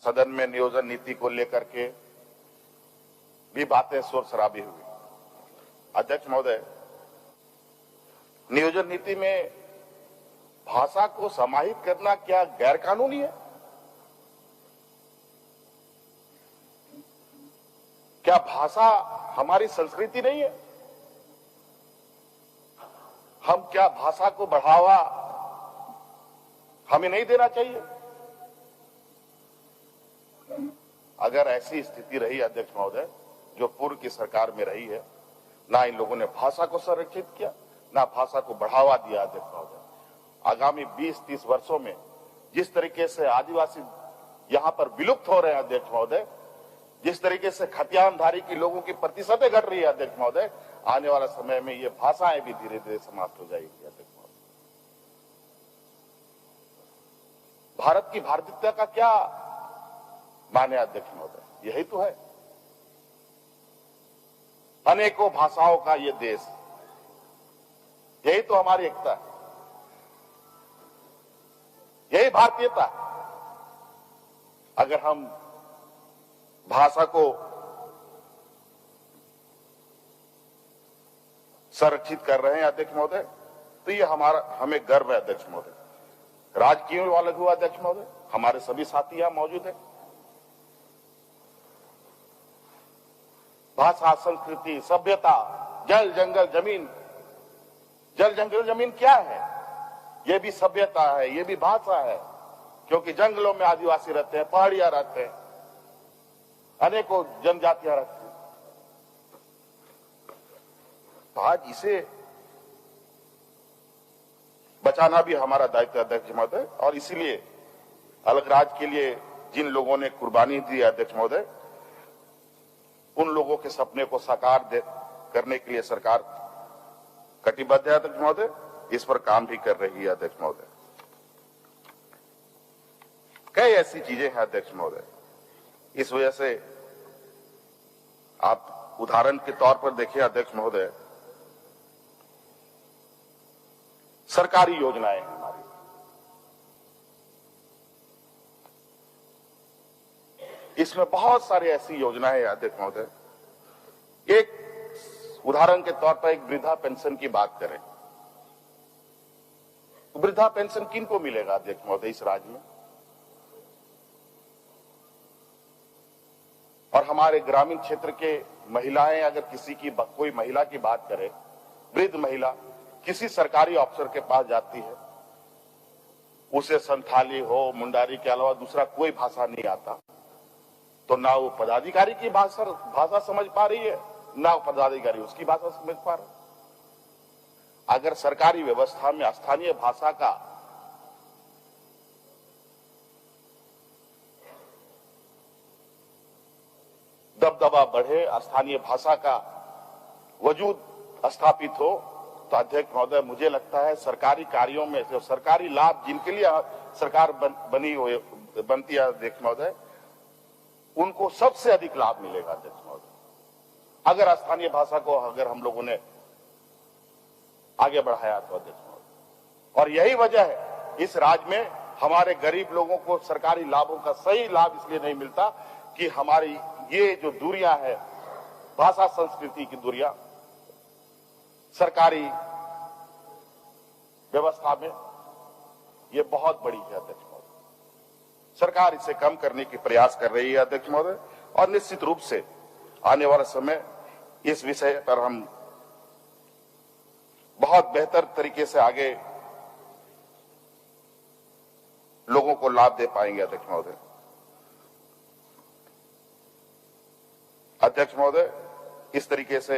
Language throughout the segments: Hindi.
सदन में नियोजन नीति को लेकर के भी बातें शोर शराबी हुई। अध्यक्ष महोदय, नियोजन नीति में भाषा को समाहित करना क्या गैर कानूनी है? क्या भाषा हमारी संस्कृति नहीं है? हम क्या भाषा को बढ़ावा हमें नहीं देना चाहिए? अगर ऐसी स्थिति रही अध्यक्ष महोदय जो पूर्व की सरकार में रही है, ना इन लोगों ने भाषा को संरक्षित किया, ना भाषा को बढ़ावा दिया। अध्यक्ष महोदय, आगामी 20-30 वर्षों में जिस तरीके से आदिवासी यहां पर विलुप्त हो रहे हैं अध्यक्ष महोदय, जिस तरीके से खतियानधारी की लोगों की प्रतिशतें घट रही है अध्यक्ष महोदय, आने वाला समय में ये भाषाएं भी धीरे धीरे समाप्त हो जाएगी। अध्यक्ष महोदय, भारत की भारतीयता का क्या माने अध्यक्ष महोदय? यही तो है, अनेकों भाषाओं का ये देश, यही तो हमारी एकता है, यही भारतीयता है। अगर हम भाषा को संरक्षित कर रहे हैं अध्यक्ष महोदय, तो ये हमें गर्व है अध्यक्ष महोदय। राज्य क्यों अलग हुआ अध्यक्ष महोदय? हमारे सभी साथी यहां मौजूद हैं। भाषा, संस्कृति, सभ्यता, जल जंगल जमीन, जल जंगल जमीन क्या है? ये भी सभ्यता है, ये भी भाषा है, क्योंकि जंगलों में आदिवासी रहते हैं, पहाड़ियां रहते हैं, अनेकों जनजातियां रहती हैं। तो आज इसे बचाना भी हमारा दायित्व है अध्यक्ष महोदय, और इसीलिए अलग राज्य के लिए जिन लोगों ने कुर्बानी दी अध्यक्ष महोदय, उन लोगों के सपने को साकार करने के लिए सरकार कटिबद्ध है अध्यक्ष महोदय, इस पर काम भी कर रही है अध्यक्ष महोदय। कई ऐसी चीजें हैं अध्यक्ष महोदय, इस वजह से आप उदाहरण के तौर पर देखिए अध्यक्ष महोदय, सरकारी योजनाएं हमारी, इसमें बहुत सारी ऐसी योजनाएं हैं अध्यक्ष महोदय। एक उदाहरण के तौर पर एक वृद्धा पेंशन की बात करें, वृद्धा पेंशन किनको मिलेगा अध्यक्ष महोदय इस राज्य में? और हमारे ग्रामीण क्षेत्र के महिलाएं, अगर कोई महिला की बात करें, वृद्ध महिला किसी सरकारी अफसर के पास जाती है, उसे संथाली हो, मुंडारी के अलावा दूसरा कोई भाषा नहीं आता, तो ना वो पदाधिकारी की भाषा समझ पा रही है, ना वो पदाधिकारी उसकी भाषा समझ पा रहा है। अगर सरकारी व्यवस्था में स्थानीय भाषा का दबदबा बढ़े, स्थानीय भाषा का वजूद स्थापित हो, तो अध्यक्ष महोदय मुझे लगता है सरकारी कार्यों में जो सरकारी लाभ जिनके लिए सरकार बनती है अध्यक्ष महोदय, उनको सबसे अधिक लाभ मिलेगा अध्यक्ष महोदय, अगर स्थानीय भाषा को अगर हम लोगों ने आगे बढ़ाया तो अध्यक्ष महोदय। और यही वजह है इस राज्य में हमारे गरीब लोगों को सरकारी लाभों का सही लाभ इसलिए नहीं मिलता कि हमारी ये जो दूरियां है, भाषा संस्कृति की दूरियां, सरकारी व्यवस्था में ये बहुत बड़ी है अध्यक्ष महोदय। सरकार इसे कम करने की प्रयास कर रही है अध्यक्ष महोदय, और निश्चित रूप से आने वाला समय इस विषय पर हम बहुत बेहतर तरीके से आगे लोगों को लाभ दे पाएंगे अध्यक्ष महोदय। अध्यक्ष महोदय, इस तरीके से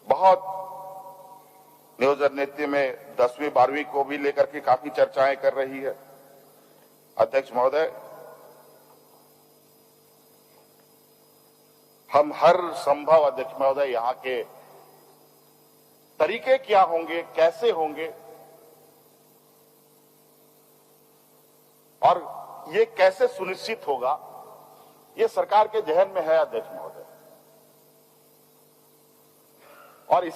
बहुत नियोजन नीति में 10वीं 12वीं को भी लेकर के काफी चर्चाएं कर रही है अध्यक्ष महोदय। हम हर संभव अध्यक्ष महोदय यहां के तरीके क्या होंगे, कैसे होंगे, और ये कैसे सुनिश्चित होगा, ये सरकार के जहन में है अध्यक्ष महोदय। और इस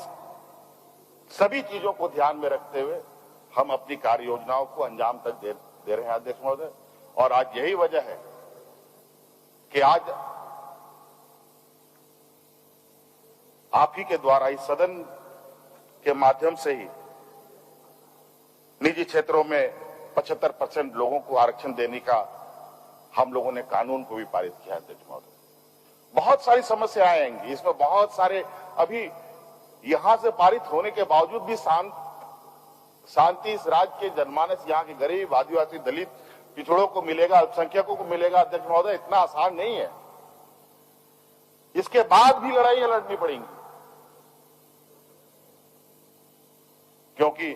सभी चीजों को ध्यान में रखते हुए हम अपनी कार्य योजनाओं को अंजाम तक दे रहे हैं अध्यक्ष महोदय। और आज यही वजह है कि आज आप ही के द्वारा इस सदन के माध्यम से ही निजी क्षेत्रों में 75% लोगों को आरक्षण देने का हम लोगों ने कानून को भी पारित किया। अध्यक्ष महोदय, बहुत सारी समस्याएं आएंगी इसमें, बहुत सारे अभी यहां से पारित होने के बावजूद भी शांति इस राज्य के जनमानस, यहाँ के गरीब, आदिवासी, दलित, पिछड़ों को मिलेगा, अल्पसंख्यकों को मिलेगा। अध्यक्ष महोदय, इतना आसान नहीं है। इसके बाद भी लड़ाइयां लड़नी पड़ेंगी, क्योंकि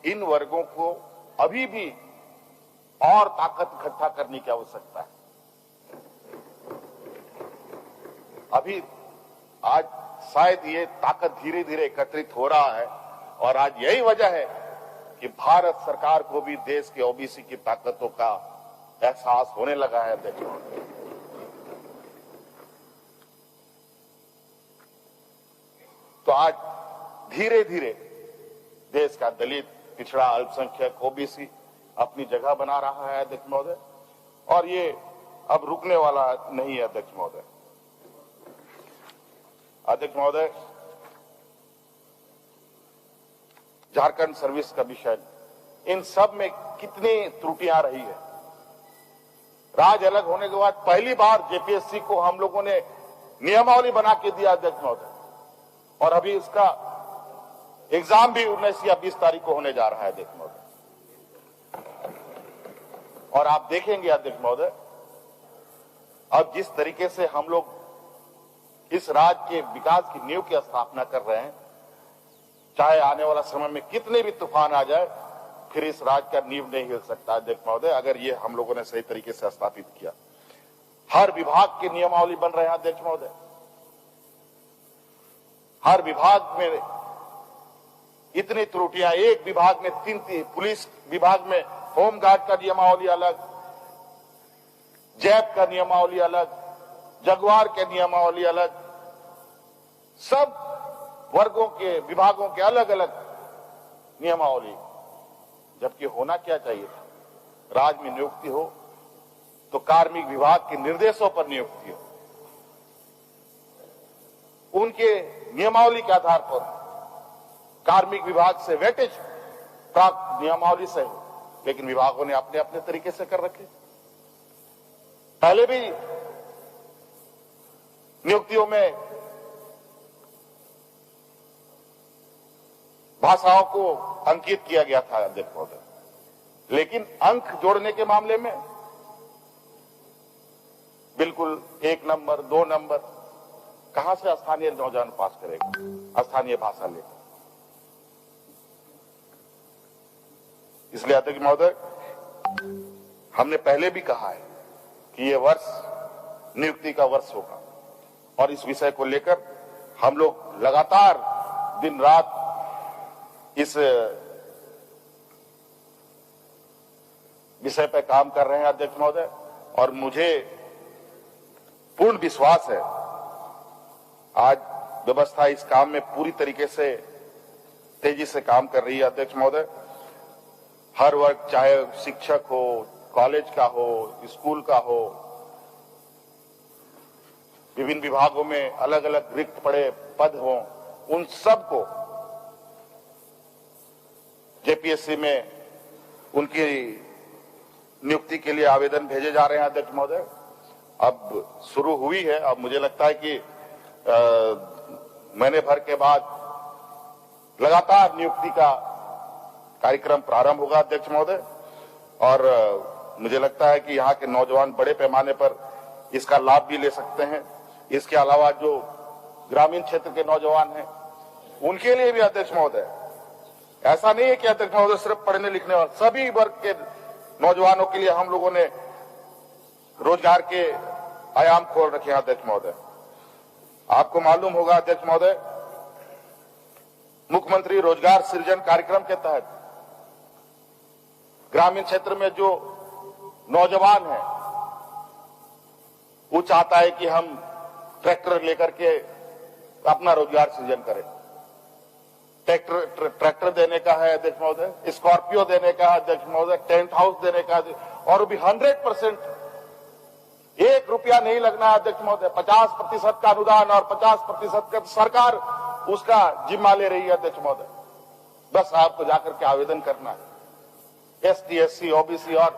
इन वर्गों को अभी भी और ताकत इकट्ठा करने की आवश्यकता है। अभी आज शायद ये ताकत धीरे धीरे एकत्रित हो रहा है और आज यही वजह है कि भारत सरकार को भी देश के ओबीसी की ताकतों का एहसास होने लगा है। अध्यक्ष महोदय, तो आज धीरे धीरे देश का दलित, पिछड़ा, अल्पसंख्यक, ओबीसी अपनी जगह बना रहा है। अध्यक्ष महोदय, और ये अब रुकने वाला नहीं है। अध्यक्ष महोदय, अध्यक्ष महोदय, झारखंड सर्विस कमीशन, इन सब में कितनी त्रुटियां रही है। राज्य अलग होने के बाद पहली बार जेपीएससी को हम लोगों ने नियमावली बना के दिया। अध्यक्ष महोदय, और अभी इसका एग्जाम भी 19 या 20 तारीख को होने जा रहा है। अध्यक्ष महोदय, और आप देखेंगे अध्यक्ष महोदय, अब जिस तरीके से हम लोग इस राज्य के विकास की नींव की स्थापना कर रहे हैं, चाहे आने वाला समय में कितने भी तूफान आ जाए, फिर इस राज्य का नींव नहीं हिल सकता। अध्यक्ष महोदय, अगर ये हम लोगों ने सही तरीके से स्थापित किया। हर विभाग के नियमावली बन रहे हैं। अध्यक्ष महोदय, हर विभाग में इतनी त्रुटियां, एक विभाग में तीन, पुलिस विभाग में होमगार्ड का नियमावली अलग, जैप का नियमावली अलग, जगुआर के नियमावली अलग, सब वर्गों के विभागों के अलग अलग नियमावली। जबकि होना क्या चाहिए था, राज्य में नियुक्ति हो तो कार्मिक विभाग के निर्देशों पर नियुक्ति हो, उनके नियमावली के आधार पर कार्मिक विभाग से वेटेज प्राप्त नियमावली से हो। लेकिन विभागों ने अपने अपने तरीके से कर रखे। पहले भी नियुक्तियों में भाषाओं को अंकित किया गया था। अध्यक्ष महोदय, लेकिन अंक जोड़ने के मामले में बिल्कुल 1 नंबर 2 नंबर, कहां से स्थानीय नौजवान पास करेगा स्थानीय भाषा लेकर। इसलिए अध्यक्ष महोदय, हमने पहले भी कहा है कि ये वर्ष नियुक्ति का वर्ष होगा और इस विषय को लेकर हम लोग लगातार दिन रात इस विषय पर काम कर रहे हैं। अध्यक्ष महोदय, और मुझे पूर्ण विश्वास है आज व्यवस्था इस काम में पूरी तरीके से तेजी से काम कर रही है। अध्यक्ष महोदय, हर वर्ग, चाहे शिक्षक हो, कॉलेज का हो, स्कूल का हो, विभिन्न विभागों में अलग अलग रिक्त पड़े पद हों, उन सबको जेपीएससी में उनकी नियुक्ति के लिए आवेदन भेजे जा रहे हैं। अध्यक्ष महोदय, अब शुरू हुई है। अब मुझे लगता है कि महीने भर के बाद लगातार नियुक्ति का कार्यक्रम प्रारंभ होगा। अध्यक्ष महोदय, और मुझे लगता है कि यहाँ के नौजवान बड़े पैमाने पर इसका लाभ भी ले सकते हैं। इसके अलावा जो ग्रामीण क्षेत्र के नौजवान हैं, उनके लिए भी अध्यक्ष महोदय, ऐसा नहीं है कि अध्यक्ष महोदय सिर्फ पढ़ने लिखने वाले, सभी वर्ग के नौजवानों के लिए हम लोगों ने रोजगार के आयाम खोल रखे हैं। अध्यक्ष महोदय, आपको मालूम होगा अध्यक्ष महोदय, मुख्यमंत्री रोजगार सृजन कार्यक्रम के तहत ग्रामीण क्षेत्र में जो नौजवान है, वो चाहता है कि हम ट्रैक्टर लेकर के अपना रोजगार सृजन करें। ट्रैक्टर देने का है अध्यक्ष महोदय, स्कॉर्पियो देने का है अध्यक्ष महोदय, टेंट हाउस देने का, और भी 100% ₹1 रुपया नहीं लगना है अध्यक्ष महोदय। 50% का अनुदान और 50% का सरकार उसका जिम्मा ले रही है अध्यक्ष महोदय। बस आपको जाकर के आवेदन करना है एसटी, एससी, ओबीसी और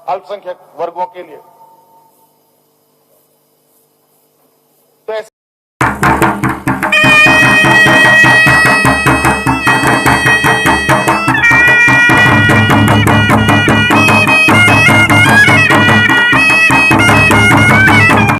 अल्पसंख्यक वर्गों के लिए।